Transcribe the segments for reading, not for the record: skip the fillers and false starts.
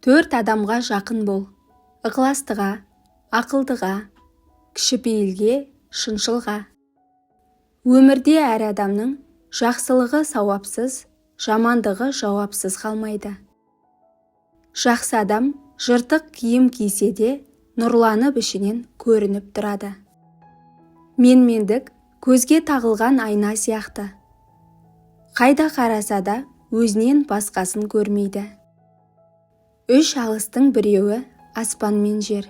4 адамға жақын бол. Ықыластыға, ақылдыға, кішіпейілге, шыншылға. Өмірде әр адамның жақсылығы сауапсыз, жамандығы жауапсыз қалмайды. Жақсы адам жыртық киім кисе де нұрланып ішінен көрініп тұрады. Менмендік көзге тағылған айна сияқты. Қайда қараса да өзінен басқасын көрмейді. 3 алыстың біреуі аспан мен жер.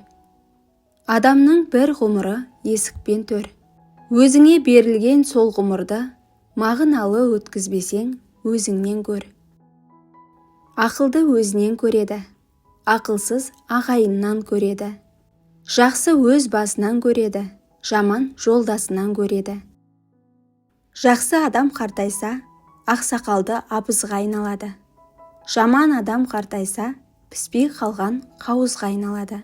Адамның бір ғұмыры есікпен төр. Өзіңе берілген сол ғұмырды мағыналы өткізбесең өзіңнен көр. Ақылды өзінен көреді, ақылсыз ағайыннан көреді. Жақсы өз басынан көреді, жаман жолдасынан көреді. Жақсы адам қартайса, ақсақалды абызға айналады. Жаман адам қартайса, піспей қалған қауызға айналады.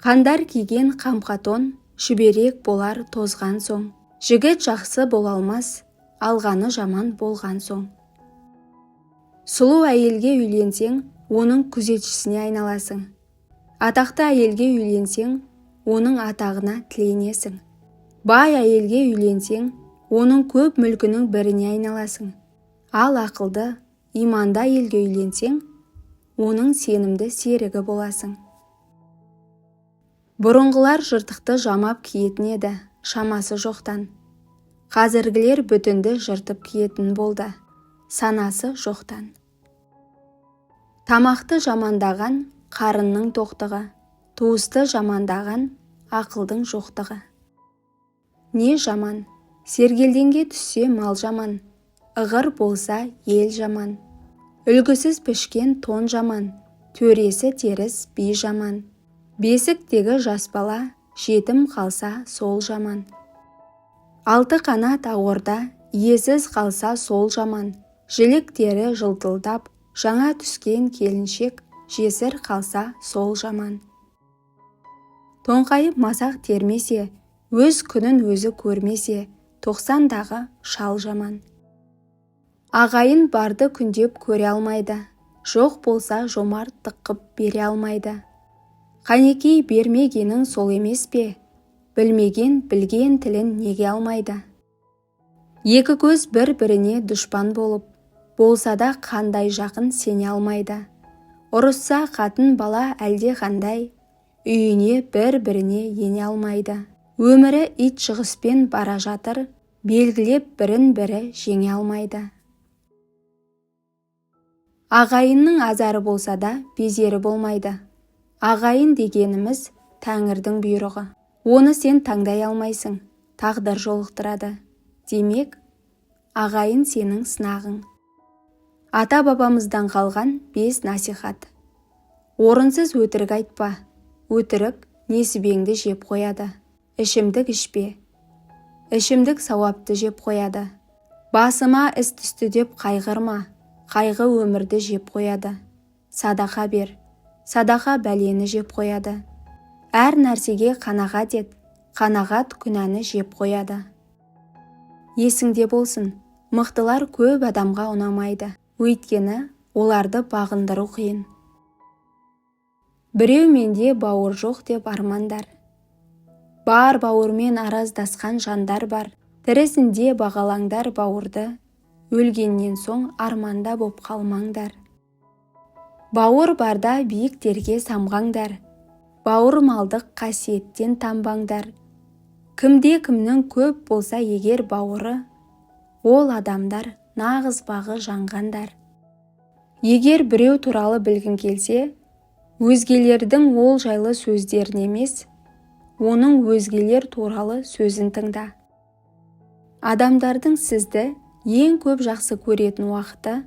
Қандар киген қамқатон шүберек болар тозған соң. Жігіт жақсы бола алмас, алғаны жаман болған соң. Сұлу әйелге үйленсең, оның күзетшісіне айналасың. Атақты әйелге үйленсең, оның атағына тіленесің. Бай әйелге үйленсең, оның көп мүлкінің біріне айналасың. Ал ақылды, иманды әйелге үйленсең, оның сенімді серігі боласың. Бұрынғылар жыртықты жамап киетін еді, шамасы жоқтан. Қазіргілер бүтінді жыртып киетін болды, санасы жоқтан. Тамақты жамандаған қарынның тоқтығы, туысты жамандаған ақылдың жоқтығы. Не жаман, сергелденге түссе мал жаман, ығыр болса ел жаман. Үлгісіз пішкен тон жаман, төресі теріс би жаман. Бесіктегі жас бала жетім қалса сол жаман. 6 қанат ауырда иесіз қалса сол жаман. Жіліктері жылтылдап, жаңа түскен келіншек жесір қалса сол жаман. Тоңқайып масақ термесе, өз күнін өзі көрмесе, 90-дағы шал жаман. Ағайын барды күндеп көре алмайды, жоқ болса жомарттық қып бере алмайды. Қанекей бермегенің сол емес пе? Білмеген білген тілін неге алмайды? Екі көз бір-біріне дұшпан болып, болса да қандай жақын сене алмайды. Ұрысса қатын бала әлде қандай, үйіне бір-біріне ене алмайды. Өмірі ит шығыспен бара жатыр, белгілеп бірін-бірі жеңе алмайды. Ағайынның азары болса да безері болмайды. Ағайын дегеніміз Тәңірдің бұйрығы. Оны сен таңдай алмайсың, тағдыр жолықтырады. Демек, ағайын сенің сынағың. Ата-бабамыздан қалған 5 насихат. Орынсыз өтірік айтпа, өтірік несібеңді жеп қояды. Ішімдік ішпе, ішімдік сауапты жеп қояды. Басыма іс түсті деп қайғырма, қайғы өмірді жеп қояды. Садақа бер, садақа бәлені жеп қояды. Әр нәрсеге қанағат ет, қанағат күнәні жеп қояды. Есіңде болсын, мықтылар көп адамға ұнамайды, өйткені оларды бағындыру қиын. Біреу менде бауыр жоқ деп армандар. Бар бауырмен араздасқан жандар бар. Тірісінде бағалаңдар бауырды, өлгеннен соң арманда боп қалмаңдар. Бауыр барда биіктерге самғаңдар, бауырмалдық қасиеттен тамбаңдар. Кімде кімнің көп болса егер бауыры, ол адамдар нағыз бағы жанғандар. Егер біреу туралы білгің келсе, өзгелердің ол жайлы сөздерін емес, оның өзгелер туралы сөзін тыңда. Адамдардың сізді ең көп жақсы көретін уақыты,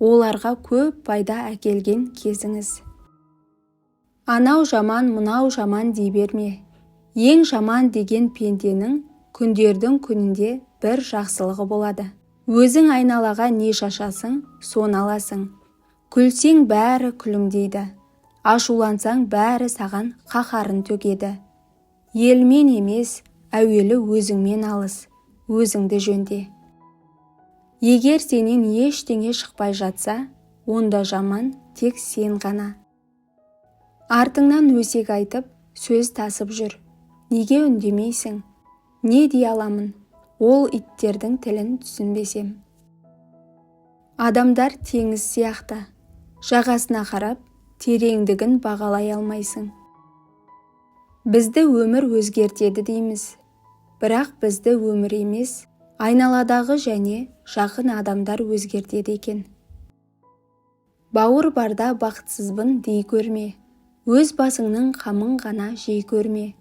оларға көп пайда әкелген кезіңіз. Анау жаман, мынау жаман дей берме. Ең жаман деген пенденің күндердің күнінде бір жақсылығы болады. Өзің айналаға не шашасың, соны аласың. Күлсең бәрі күлімдейді. Ашулансаң бәрі саған қаһарын төгеді. Елмен емес, әуелі өзіңмен алыс, өзіңді жөнде. Егер сенен ештеңе шықпай жатса, онда жаман тек сен ғана. Артыңнан өсек айтып, сөз тасып жүр. Неге үндемейсің? Не дей аламын? Ол иттердің тілін түсінбесем. Адамдар теңіз сияқты. Жағасына қарап, тереңдігін бағалай алмайсың. Бізді өмір өзгертеді дейміз. Бірақ бізді өмір емес, айналадағы және жақын адамдар өзгертеді екен. Бауыр барда бақытсызбын дей көрме. Өз басыңның қамын ғана жей көрме.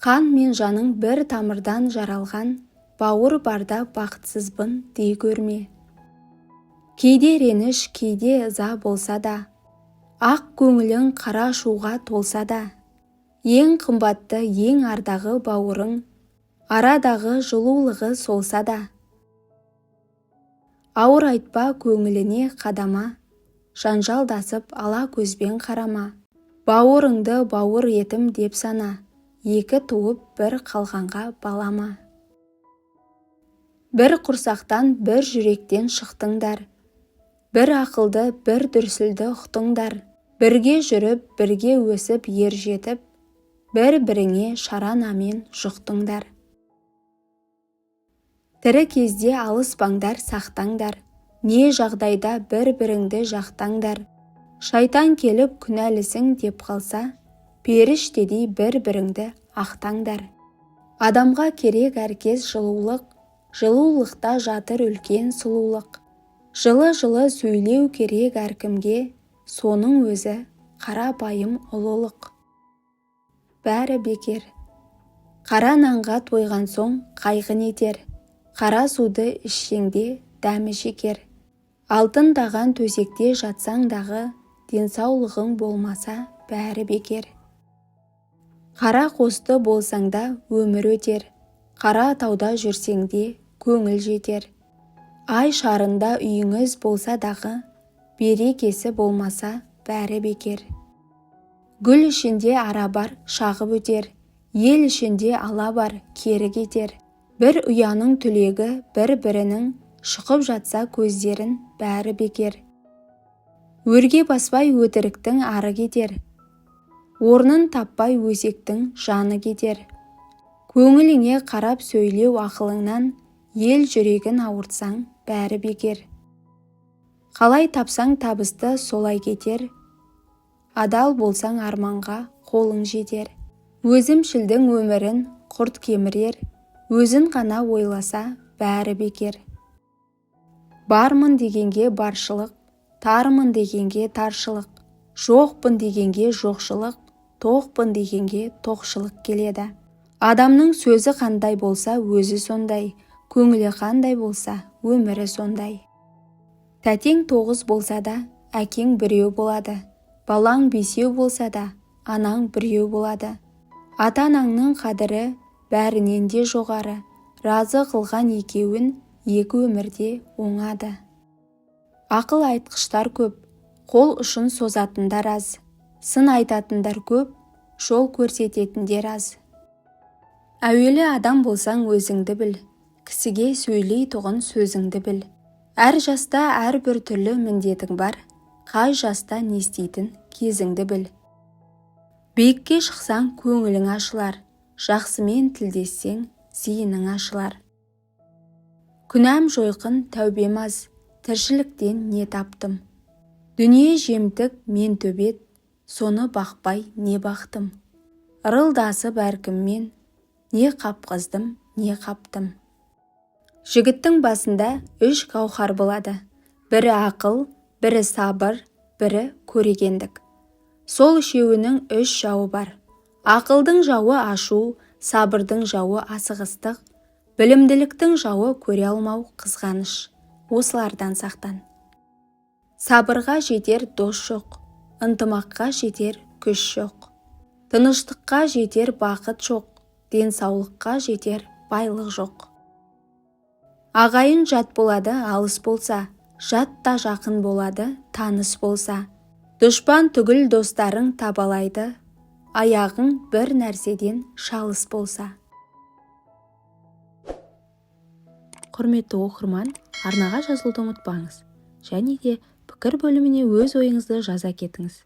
Қан мен жаның бір тамырдан жаралған, бауыр барда бақытсызбын дей көрме. Кейде реніш, кейде ыза болса да, ақ көңілің қара шуға толса да, ең қымбатты, ең ардағы бауырың, арадағы жылулығы солса да. Ауыр айтпа көңіліне қадама, жанжалдасып ала көзбен қарама. Бауырыңды бауыр етім деп сана, екі туып бір қалғанға балама. Бір құрсақтан бір жүректен шықтыңдар, бір ақылды бір дүрсілді ұқтыңдар. Бірге жүріп, бірге өсіп ер жетіп, бір-біріңе шаранамен жұқтыңдар. Тірі кезде алыспаңдар, сақтаңдар. Не жағдайда бір-біріңді жақтаңдар. Шайтан келіп күнәлісің деп қалса, періштедей бір-біріңді ақтаңдар. Адамға керек әркез жылулық, жылулықта жатыр үлкен сұлулық. Жылы-жылы сөйлеу керек әркімге, соның өзі қарапайым ұлылық. Бәрі бекер. Қара нанға тойған соң қайғын етер, қара суды ішсеңде дәмі шекер. Алтындаған төсекте жатсаңдағы, денсаулығың болмаса бәрі бекер. Қара қосты болсаңда өмір өтер, қара тауда жүрсеңде көңіл жетер. Ай шарында үйіңіз болса дағы, берекесі болмаса бәрі бекер. Гүл ішінде ара бар, шағып өтер, ел ішінде ала бар, кері кетер. Бір ұяның түлегі бір-бірінің, шұқып жатса көздерін бәрі бекер. Өрге баспай өтіріктің ары кетер, орнын таппай өсектің жаны кетер. Көңіліңе қарап сөйлеу ақылыңнан, ел жүрегін ауыртсаң бәрі бекер. Қалай тапсаң табысты солай кетер, адал болсаң арманға қолың жетер. Өзімшілдің өмірін құрт кемірер, өзін ғана ойласа бәрі бекер. Бармын дегенге баршылық, тармын дегенге таршылық, жоқпын дегенге жоқшылық, тоқпын дегенге тоқшылық келеді. Адамның сөзі қандай болса өзі сондай, көңілі қандай болса өмірі сондай. Тәтең 9 болса да, әкең 1 болады. Балаң 5 болса да, анаң 1 болады. Ата-анаңның қадірі бәрінен де жоғары, разы қылған екеуін 2 өмірде оңады. Ақыл айтқыштар көп, қол ұшын созатындар аз. Сын айтатындар көп, жол көрсететіндер аз. Әуелі адам болсаң өзіңді біл, кісіге сөйлей тұғын сөзіңді біл. Әр жаста әрбір түрлі міндетің бар, қай жаста не істейтін кезіңді біл. Биікке шықсаң көңілің ашылар, жақсымен тілдессең зейінің ашылар. Күнәм жойқын, тәубем аз, тіршіліктен не таптым. Дүние жемтік, мен төбет, соны бақпай не бақтым. Ырылдасып әркіммен, не қапқыздым, не қаптым. Жігіттің басында 3 қауқар болады. Бірі ақыл, бірі сабыр, бірі көрегендік. Сол үшеуінің 3 жауы бар. Ақылдың жауы ашу, сабырдың жауы асығыстық, білімділіктің жауы көре алмау қызғаныш. Осылардан сақтан. Сабырға жетер дос жоқ, ынтымаққа жетер күш жоқ. Тыныштыққа жетер бақыт жоқ, денсаулыққа жетер байлық жоқ. Ағайын жат болады алыс болса, жат та жақын болады таныс болса. Дұшпан түгіл достарың табалайды, аяғың бір нәрседен шалыс болса. Құрметті оқырман, арнаға жазылуды ұмытпаңыз. Және де пікір бөліміне өз ойыңызды жаза кетіңіз.